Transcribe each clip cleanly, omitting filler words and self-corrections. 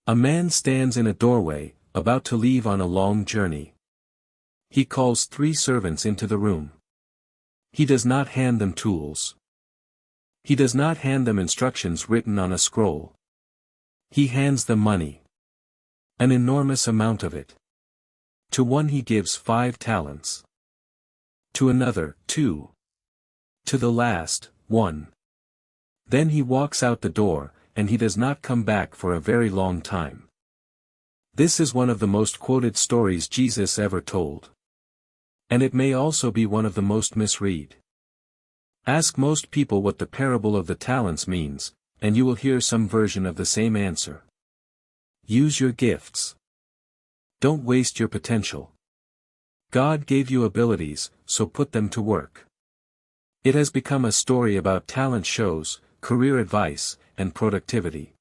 A man stands in a doorway, about to leave on a long journey. He calls 3 servants into the room. He does not hand them tools. He does not hand them instructions written on a scroll. He hands them money. An enormous amount of it. To one he gives 5 talents. To another, 2. To the last, 1. Then he walks out the door, and he does not come back for a very long time. This is one of the most quoted stories Jesus ever told. And it may also be one of the most misread. Ask most people what the parable of the talents means, and you will hear some version of the same answer. Use your gifts. Don't waste your potential. God gave you abilities, so put them to work. It has become a story about talent shows, career advice, and productivity.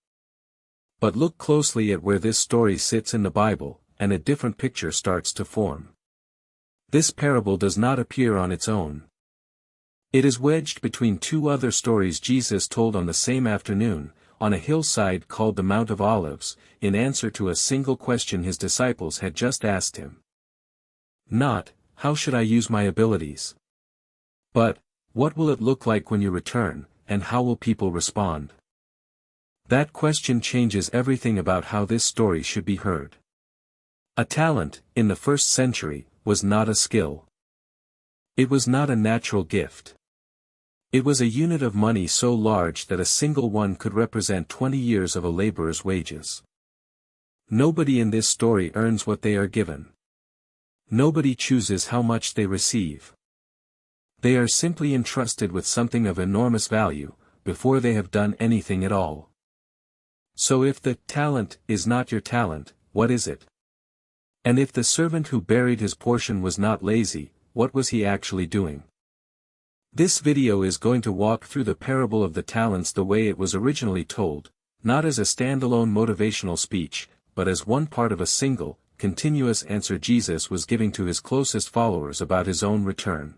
But look closely at where this story sits in the Bible, and a different picture starts to form. This parable does not appear on its own. It is wedged between 2 other stories Jesus told on the same afternoon, on a hillside called the Mount of Olives, in answer to a single question his disciples had just asked him. Not, how should I use my abilities? But, what will it look like when you return, and how will people respond? That question changes everything about how this story should be heard. A talent, in the first century, was not a skill. It was not a natural gift. It was a unit of money so large that a single one could represent 20 years of a laborer's wages. Nobody in this story earns what they are given. Nobody chooses how much they receive. They are simply entrusted with something of enormous value, before they have done anything at all. So if the talent is not your talent, what is it? And if the servant who buried his portion was not lazy, what was he actually doing? This video is going to walk through the parable of the talents the way it was originally told, not as a standalone motivational speech, but as one part of a single, continuous answer Jesus was giving to his closest followers about his own return.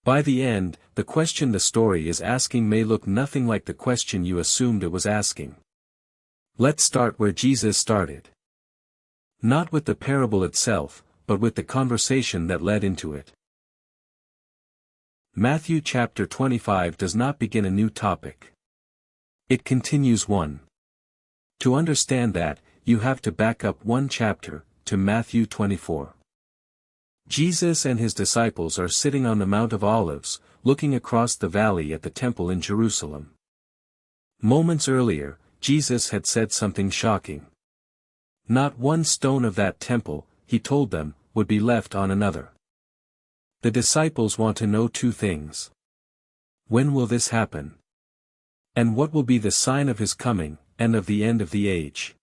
By the end, the question the story is asking may look nothing like the question you assumed it was asking. Let's start where Jesus started. Not with the parable itself, but with the conversation that led into it. Matthew chapter 25 does not begin a new topic. It continues one. To understand that, you have to back up 1 chapter, to Matthew 24. Jesus and his disciples are sitting on the Mount of Olives, looking across the valley at the temple in Jerusalem. Moments earlier, Jesus had said something shocking. Not 1 stone of that temple, he told them, would be left on another. The disciples want to know 2 things. When will this happen? And what will be the sign of his coming, and of the end of the age?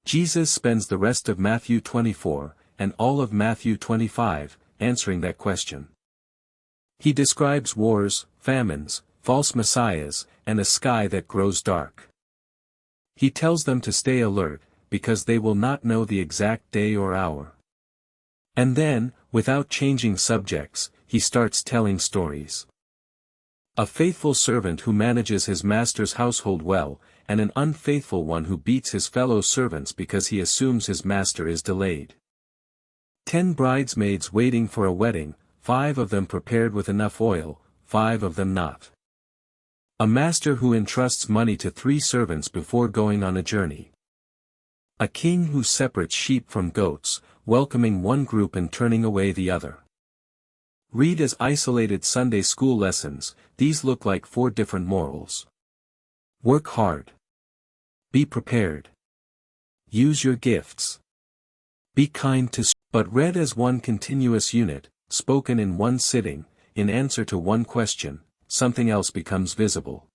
Jesus spends the rest of Matthew 24, and all of Matthew 25, answering that question. He describes wars, famines, false messiahs, and a sky that grows dark. He tells them to stay alert, because they will not know the exact day or hour. And then, without changing subjects, he starts telling stories. A faithful servant who manages his master's household well, and an unfaithful one who beats his fellow servants because he assumes his master is delayed. 10 bridesmaids waiting for a wedding, 5 of them prepared with enough oil, 5 of them not. A master who entrusts money to 3 servants before going on a journey. A king who separates sheep from goats, welcoming one group and turning away the other. Read as isolated Sunday school lessons, these look like 4 different morals. Work hard. Be prepared. Use your gifts. Be kind to, but read as one continuous unit, spoken in one sitting, in answer to one question, something else becomes visible.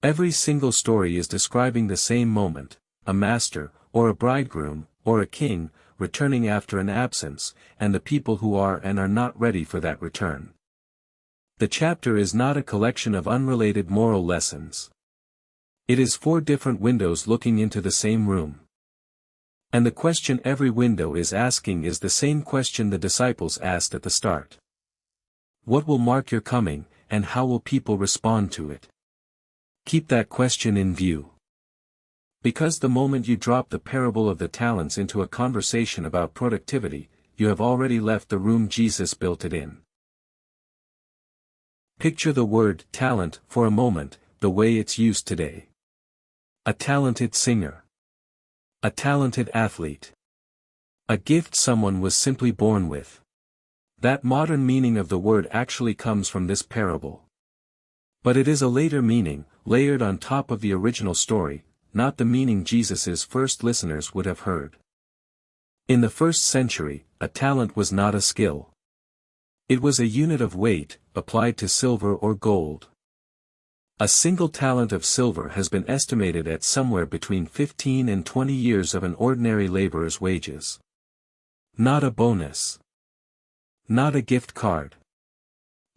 Every single story is describing the same moment, a master, or a bridegroom, or a king, returning after an absence, and the people who are and are not ready for that return. The chapter is not a collection of unrelated moral lessons. It is 4 different windows looking into the same room. And the question every window is asking is the same question the disciples asked at the start. What will mark your coming, and how will people respond to it? Keep that question in view. Because the moment you drop the parable of the talents into a conversation about productivity, you have already left the room Jesus built it in. Picture the word talent for a moment, the way it's used today. A talented singer. A talented athlete. A gift someone was simply born with. That modern meaning of the word actually comes from this parable. But it is a later meaning, layered on top of the original story, not the meaning Jesus's first listeners would have heard. In the first century, a talent was not a skill. It was a unit of weight, applied to silver or gold. A single talent of silver has been estimated at somewhere between 15 and 20 years of an ordinary laborer's wages. Not a bonus. Not a gift card.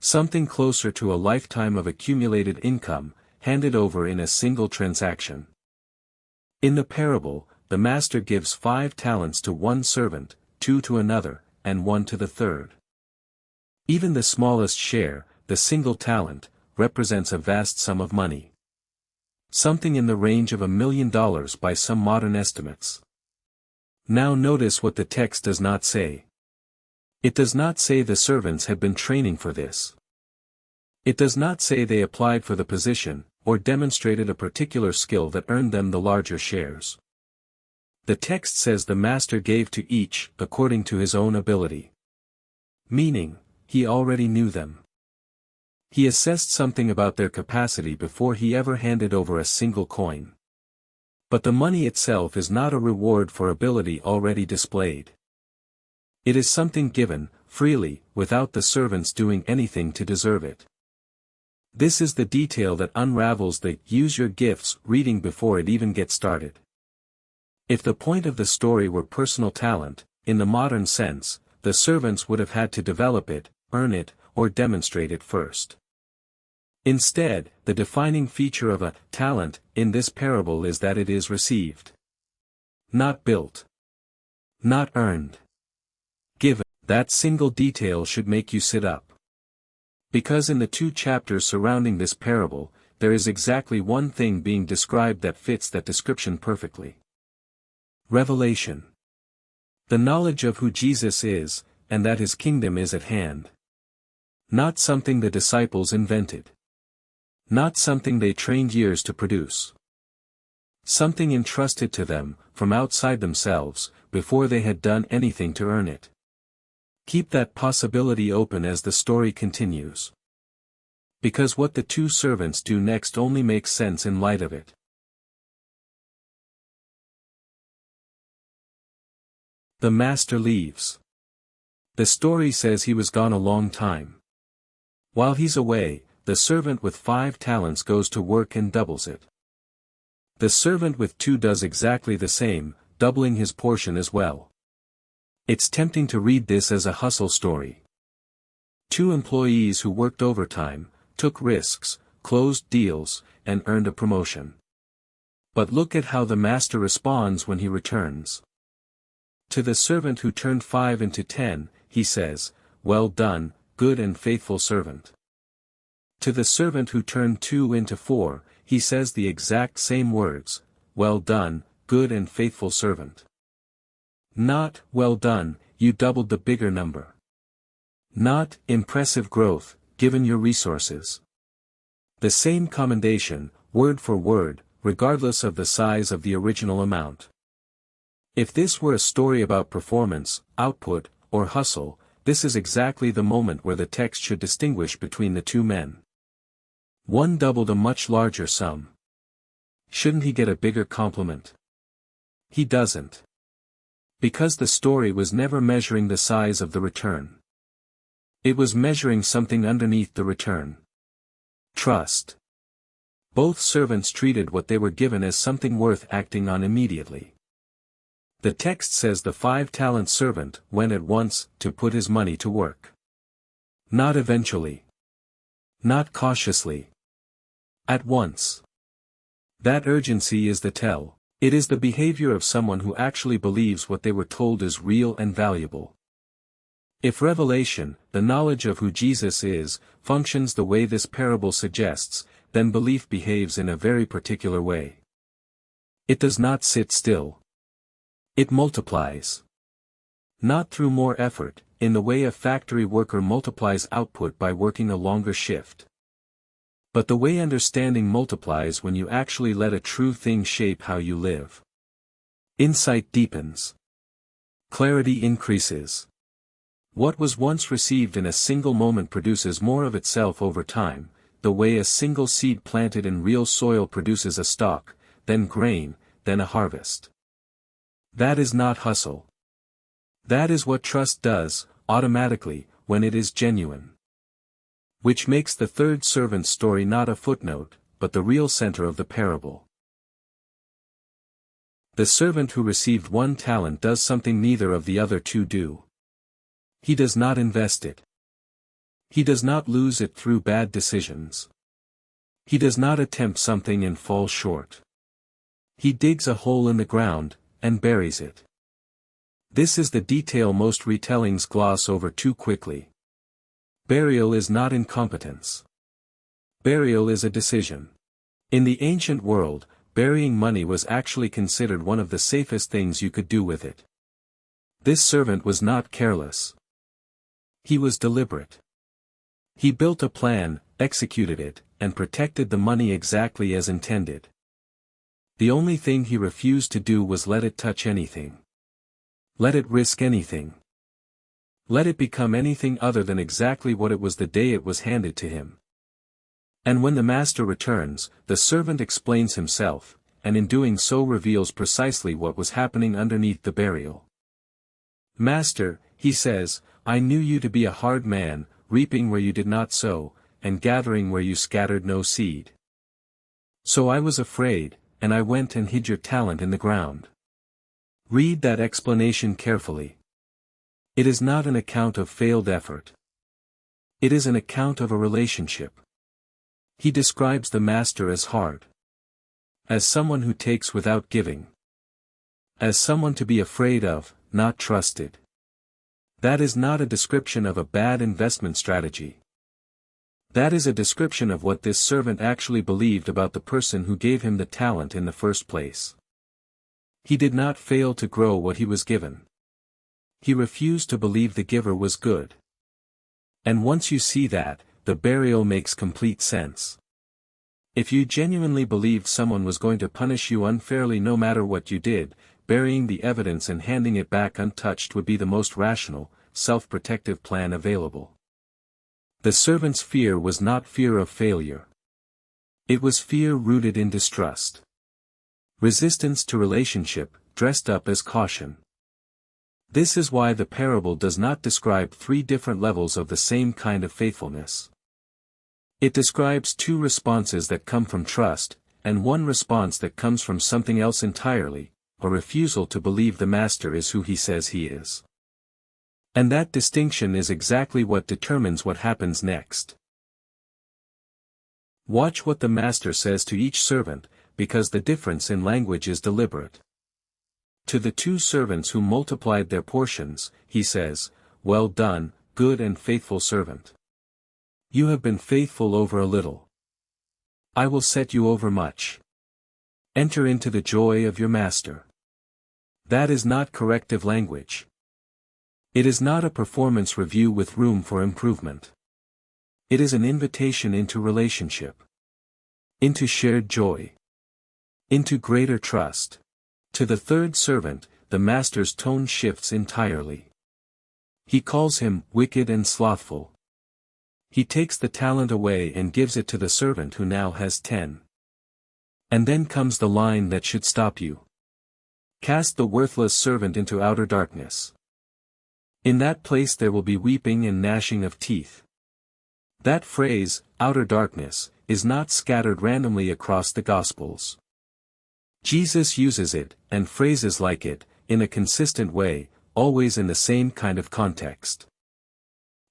Something closer to a lifetime of accumulated income, handed over in a single transaction. In the parable, the master gives 5 talents to one servant, 2 to another, and 1 to the third. Even the smallest share, the single talent, represents a vast sum of money. Something in the range of $1 million by some modern estimates. Now notice what the text does not say. It does not say the servants had been training for this. It does not say they applied for the position, or demonstrated a particular skill that earned them the larger shares. The text says the master gave to each, according to his own ability. Meaning, he already knew them. He assessed something about their capacity before he ever handed over a single coin. But the money itself is not a reward for ability already displayed. It is something given, freely, without the servants doing anything to deserve it. This is the detail that unravels the "use your gifts" reading before it even gets started. If the point of the story were personal talent, in the modern sense, the servants would have had to develop it, earn it, or demonstrate it first. Instead, the defining feature of a talent in this parable is that it is received. Not built. Not earned. Given. That single detail should make you sit up. Because in the 2 chapters surrounding this parable, there is exactly one thing being described that fits that description perfectly. Revelation. The knowledge of who Jesus is, and that his kingdom is at hand. Not something the disciples invented. Not something they trained years to produce. Something entrusted to them, from outside themselves, before they had done anything to earn it. Keep that possibility open as the story continues. Because what the 2 servants do next only makes sense in light of it. The master leaves. The story says he was gone a long time. While he's away, the servant with 5 talents goes to work and doubles it. The servant with 2 does exactly the same, doubling his portion as well. It's tempting to read this as a hustle story. 2 employees who worked overtime, took risks, closed deals, and earned a promotion. But look at how the master responds when he returns. To the servant who turned 5 into 10, he says, "Well done, good and faithful servant." To the servant who turned 2 into 4, he says the exact same words, "Well done, good and faithful servant." Not, "Well done, you doubled the bigger number." Not, "Impressive growth, given your resources." The same commendation, word for word, regardless of the size of the original amount. If this were a story about performance, output, or hustle, this is exactly the moment where the text should distinguish between the 2 men. One doubled a much larger sum. Shouldn't he get a bigger compliment? He doesn't. Because the story was never measuring the size of the return. It was measuring something underneath the return. Trust. Both servants treated what they were given as something worth acting on immediately. The text says the 5-talent servant went at once to put his money to work. Not eventually. Not cautiously. At once. That urgency is the tell. It is the behavior of someone who actually believes what they were told is real and valuable. If revelation, the knowledge of who Jesus is, functions the way this parable suggests, then belief behaves in a very particular way. It does not sit still. It multiplies. Not through more effort, in the way a factory worker multiplies output by working a longer shift. But the way understanding multiplies when you actually let a true thing shape how you live. Insight deepens. Clarity increases. What was once received in a single moment produces more of itself over time, the way a single seed planted in real soil produces a stalk, then grain, then a harvest. That is not hustle. That is what trust does, automatically, when it is genuine. Which makes the third servant's story not a footnote, but the real center of the parable. The servant who received 1 talent does something neither of the other two do. He does not invest it. He does not lose it through bad decisions. He does not attempt something and fall short. He digs a hole in the ground, and buries it. This is the detail most retellings gloss over too quickly. Burial is not incompetence. Burial is a decision. In the ancient world, burying money was actually considered one of the safest things you could do with it. This servant was not careless. He was deliberate. He built a plan, executed it, and protected the money exactly as intended. The only thing he refused to do was let it touch anything. Let it risk anything. Let it become anything other than exactly what it was the day it was handed to him. And when the master returns, the servant explains himself, and in doing so reveals precisely what was happening underneath the burial. Master, he says, I knew you to be a hard man, reaping where you did not sow, and gathering where you scattered no seed. So I was afraid, and I went and hid your talent in the ground. Read that explanation carefully. It is not an account of failed effort. It is an account of a relationship. He describes the master as hard. As someone who takes without giving. As someone to be afraid of, not trusted. That is not a description of a bad investment strategy. That is a description of what this servant actually believed about the person who gave him the talent in the first place. He did not fail to grow what he was given. He refused to believe the giver was good. And once you see that, the burial makes complete sense. If you genuinely believed someone was going to punish you unfairly no matter what you did, burying the evidence and handing it back untouched would be the most rational, self-protective plan available. The servant's fear was not fear of failure. It was fear rooted in distrust. Resistance to relationship, dressed up as caution. This is why the parable does not describe 3 different levels of the same kind of faithfulness. It describes 2 responses that come from trust, and 1 response that comes from something else entirely, a refusal to believe the master is who he says he is. And that distinction is exactly what determines what happens next. Watch what the master says to each servant, because the difference in language is deliberate. To the 2 servants who multiplied their portions, he says, Well done, good and faithful servant. You have been faithful over a little. I will set you over much. Enter into the joy of your master. That is not corrective language. It is not a performance review with room for improvement. It is an invitation into relationship. Into shared joy. Into greater trust. To the third servant, the master's tone shifts entirely. He calls him wicked and slothful. He takes the talent away and gives it to the servant who now has 10. And then comes the line that should stop you. Cast the worthless servant into outer darkness. In that place there will be weeping and gnashing of teeth. That phrase, outer darkness, is not scattered randomly across the Gospels. Jesus uses it, and phrases like it, in a consistent way, always in the same kind of context.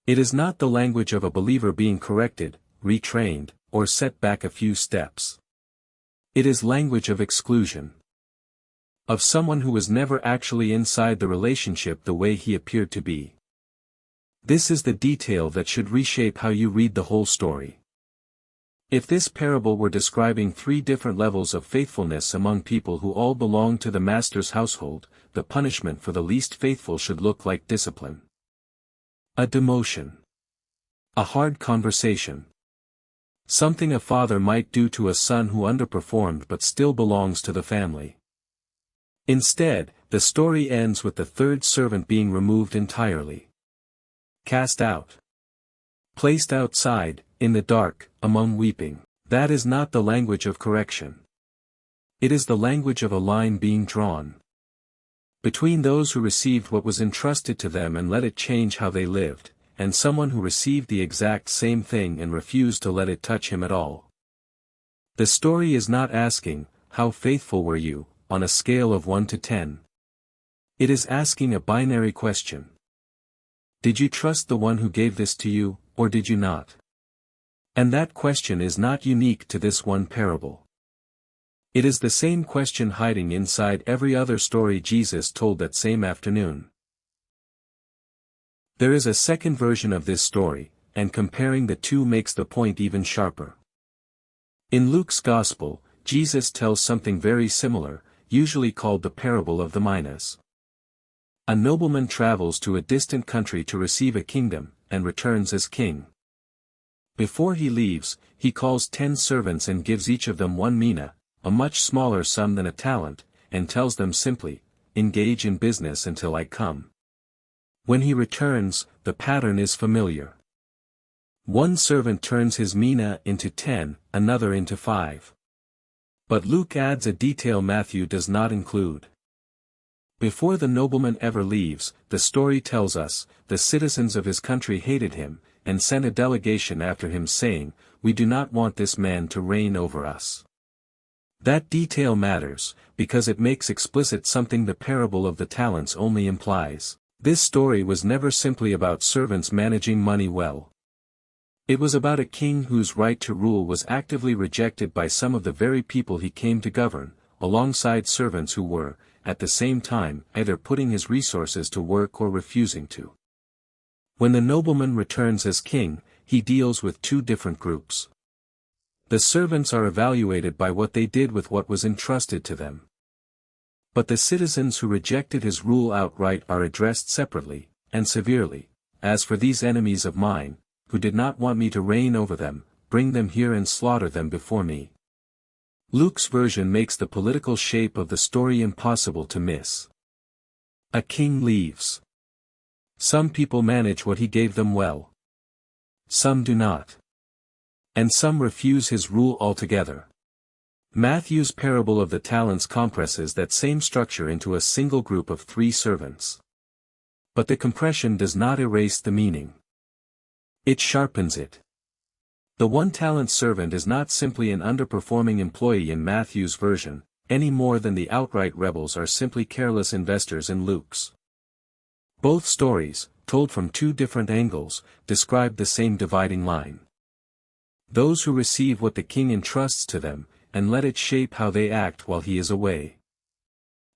It is not the language of a believer being corrected, retrained, or set back a few steps. It is language of exclusion. Of someone who was never actually inside the relationship the way he appeared to be. This is the detail that should reshape how you read the whole story. If this parable were describing three different levels of faithfulness among people who all belong to the master's household, the punishment for the least faithful should look like discipline. A demotion. A hard conversation. Something a father might do to a son who underperformed but still belongs to the family. Instead, the story ends with the third servant being removed entirely. Cast out. Placed outside, in the dark, among weeping. That is not the language of correction. It is the language of a line being drawn between those who received what was entrusted to them and let it change how they lived, and someone who received the exact same thing and refused to let it touch him at all. The story is not asking, "How faithful were you?" on a scale of 1 to 10. It is asking a binary question. Did you trust the one who gave this to you, or did you not? And that question is not unique to this one parable. It is the same question hiding inside every other story Jesus told that same afternoon. There is a second version of this story, and comparing the two makes the point even sharper. In Luke's Gospel, Jesus tells something very similar, usually called the parable of the minas. A nobleman travels to a distant country to receive a kingdom, and returns as king. Before he leaves, he calls 10 servants and gives each of them 1 mina, a much smaller sum than a talent, and tells them simply, "Engage in business until I come." When he returns, the pattern is familiar. One servant turns his mina into 10, another into 5. But Luke adds a detail Matthew does not include. Before the nobleman ever leaves, the story tells us, the citizens of his country hated him, and sent a delegation after him saying, "We do not want this man to reign over us." That detail matters, because it makes explicit something the parable of the talents only implies. This story was never simply about servants managing money well. It was about a king whose right to rule was actively rejected by some of the very people he came to govern, alongside servants who were, at the same time, either putting his resources to work or refusing to. When the nobleman returns as king, he deals with two different groups. The servants are evaluated by what they did with what was entrusted to them. But the citizens who rejected his rule outright are addressed separately, and severely. "As for these enemies of mine, who did not want me to reign over them, bring them here and slaughter them before me." Luke's version makes the political shape of the story impossible to miss. A king leaves. Some people manage what he gave them well. Some do not. And some refuse his rule altogether. Matthew's parable of the talents compresses that same structure into a single group of 3 servants. But the compression does not erase the meaning. It sharpens it. The 1-talent servant is not simply an underperforming employee in Matthew's version, any more than the outright rebels are simply careless investors in Luke's. Both stories, told from 2 different angles, describe the same dividing line. Those who receive what the king entrusts to them, and let it shape how they act while he is away.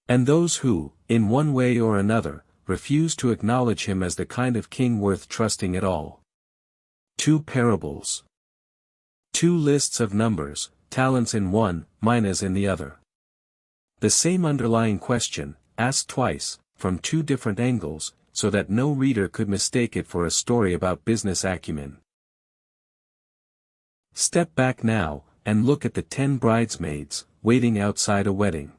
And those who, in one way or another, refuse to acknowledge him as the kind of king worth trusting at all. 2 parables. 2 lists of numbers, talents in one, minas in the other. The same underlying question, asked twice, from 2 different angles, so that no reader could mistake it for a story about business acumen. Step back now, and look at the 10 bridesmaids, waiting outside a wedding.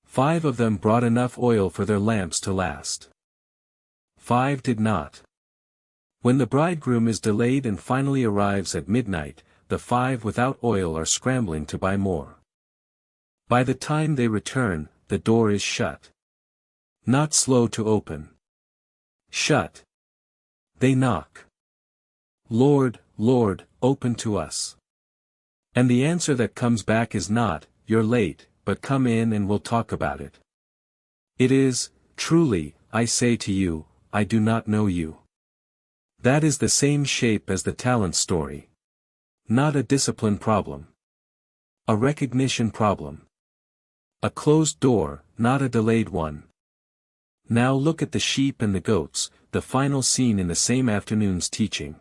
5 of them brought enough oil for their lamps to last. 5 did not. When the bridegroom is delayed and finally arrives at midnight, the 5 without oil are scrambling to buy more. By the time they return, the door is shut. Not slow to open. Shut. They knock. "Lord, Lord, open to us." And the answer that comes back is not, "You're late, but come in and we'll talk about it." It is, "Truly, I say to you, I do not know you." That is the same shape as the talent story. Not a discipline problem. A recognition problem. A closed door, not a delayed one. Now look at the sheep and the goats, the final scene in the same afternoon's teaching.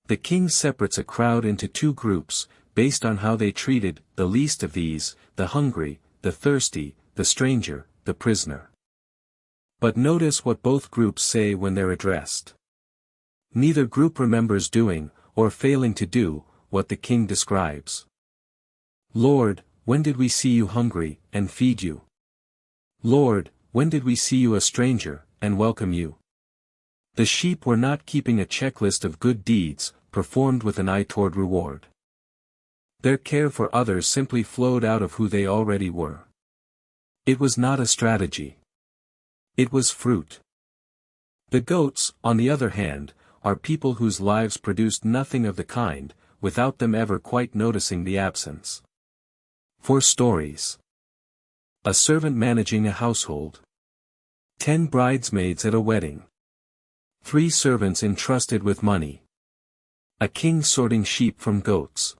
The king separates a crowd into two groups, based on how they treated the least of these, the hungry, the thirsty, the stranger, the prisoner. But notice what both groups say when they're addressed. Neither group remembers doing, or failing to do, what the king describes. Lord, when did we see you hungry, and feed you? Lord, when did we see you a stranger, and welcome you? The sheep were not keeping a checklist of good deeds, performed with an eye toward reward. Their care for others simply flowed out of who they already were. It was not a strategy. It was fruit. The goats, on the other hand, are people whose lives produced nothing of the kind, without them ever quite noticing the absence. 4 stories. A servant managing a household. 10 bridesmaids at a wedding. 3 servants entrusted with money. A king sorting sheep from goats.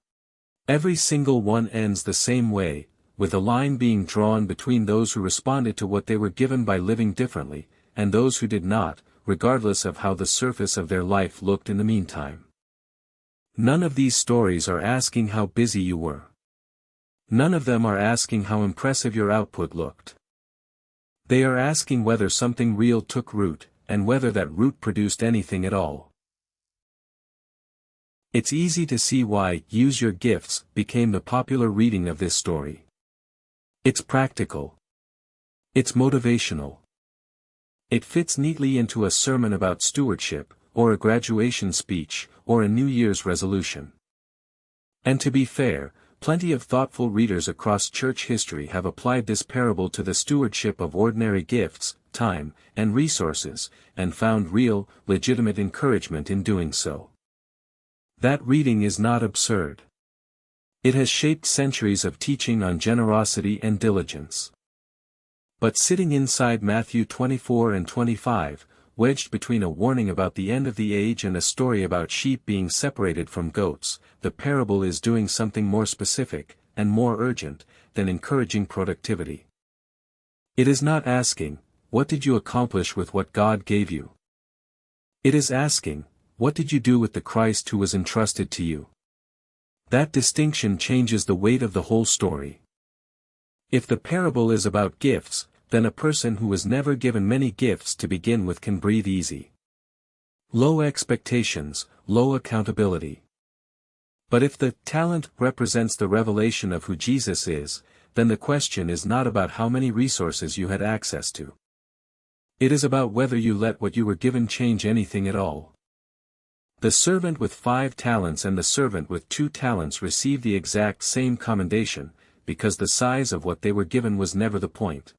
Every single one ends the same way, with a line being drawn between those who responded to what they were given by living differently, and those who did not, regardless of how the surface of their life looked in the meantime. None of these stories are asking how busy you were. None of them are asking how impressive your output looked. They are asking whether something real took root, and whether that root produced anything at all. It's easy to see why "Use Your Gifts" became the popular reading of this story. It's practical. It's motivational. It fits neatly into a sermon about stewardship, or a graduation speech, or a New Year's resolution. And to be fair, plenty of thoughtful readers across church history have applied this parable to the stewardship of ordinary gifts, time, and resources, and found real, legitimate encouragement in doing so. That reading is not absurd. It has shaped centuries of teaching on generosity and diligence. But sitting inside Matthew 24 and 25, wedged between a warning about the end of the age and a story about sheep being separated from goats, the parable is doing something more specific, and more urgent, than encouraging productivity. It is not asking, "What did you accomplish with what God gave you?" It is asking, "What did you do with the Christ who was entrusted to you?" That distinction changes the weight of the whole story. If the parable is about gifts, then a person who was never given many gifts to begin with can breathe easy. Low expectations, low accountability. But if the talent represents the revelation of who Jesus is, then the question is not about how many resources you had access to. It is about whether you let what you were given change anything at all. The servant with 5 talents and the servant with 2 talents received the exact same commendation, because the size of what they were given was never the point.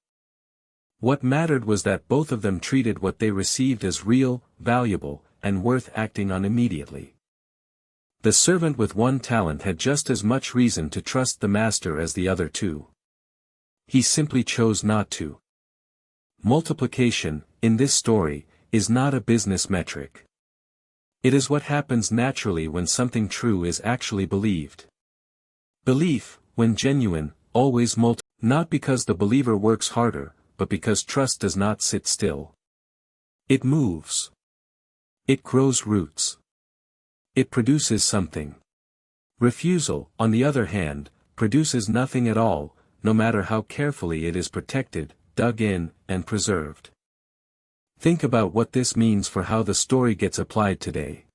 What mattered was that both of them treated what they received as real, valuable, and worth acting on immediately. The servant with 1 talent had just as much reason to trust the master as the other 2. He simply chose not to. Multiplication, in this story, is not a business metric. It is what happens naturally when something true is actually believed. Belief, when genuine, always multiplies, not because the believer works harder, but because trust does not sit still. It moves. It grows roots. It produces something. Refusal, on the other hand, produces nothing at all, no matter how carefully it is protected, dug in, and preserved. Think about what this means for how the story gets applied today.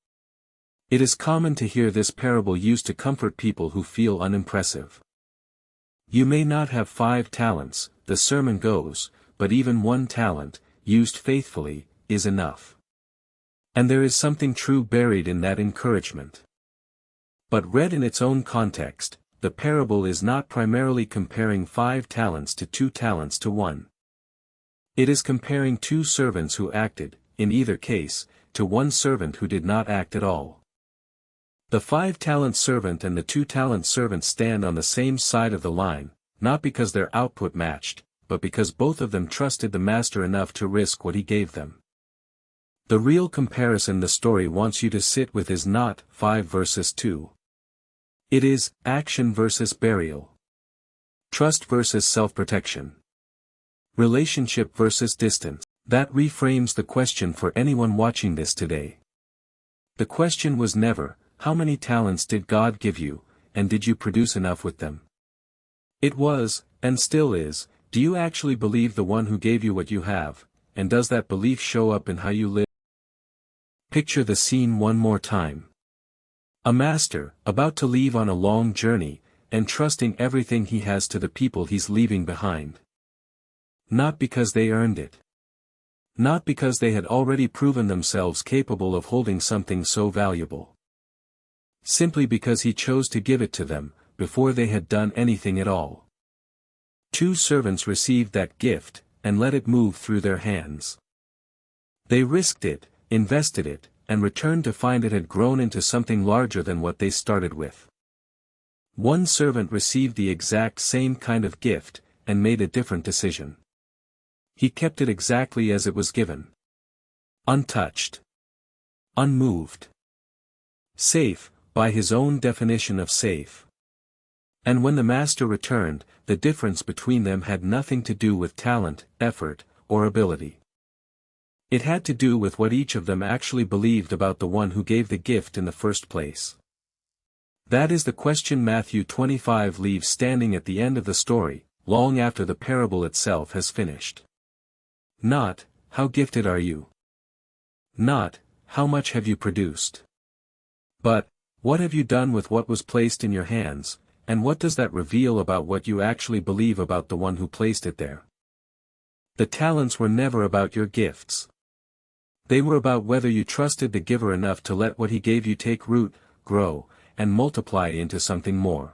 It is common to hear this parable used to comfort people who feel unimpressive. You may not have 5 talents, the sermon goes, but even 1 talent, used faithfully, is enough. And there is something true buried in that encouragement. But read in its own context, the parable is not primarily comparing 5 talents to 2 talents to 1. It is comparing 2 servants who acted, in either case, to 1 servant who did not act at all. The 5-talent servant and the 2-talent servant stand on the same side of the line, not because their output matched, but because both of them trusted the master enough to risk what he gave them. The real comparison the story wants you to sit with is not 5 versus 2. It is action versus burial. Trust versus self-protection. Relationship versus distance. That reframes the question for anyone watching this today. The question was never, how many talents did God give you, and did you produce enough with them? It was, and still is, do you actually believe the one who gave you what you have, and does that belief show up in how you live? Picture the scene one more time. A master, about to leave on a long journey, entrusting everything he has to the people he's leaving behind. Not because they earned it. Not because they had already proven themselves capable of holding something so valuable. Simply because he chose to give it to them, before they had done anything at all. 2 servants received that gift, and let it move through their hands. They risked it, invested it, and returned to find it had grown into something larger than what they started with. 1 servant received the exact same kind of gift, and made a different decision. He kept it exactly as it was given. Untouched. Unmoved. Safe, by his own definition of safe. And when the master returned, the difference between them had nothing to do with talent, effort, or ability. It had to do with what each of them actually believed about the one who gave the gift in the first place. That is the question Matthew 25 leaves standing at the end of the story, long after the parable itself has finished. Not, how gifted are you? Not, how much have you produced? But, what have you done with what was placed in your hands, and what does that reveal about what you actually believe about the one who placed it there? The talents were never about your gifts. They were about whether you trusted the giver enough to let what he gave you take root, grow, and multiply into something more.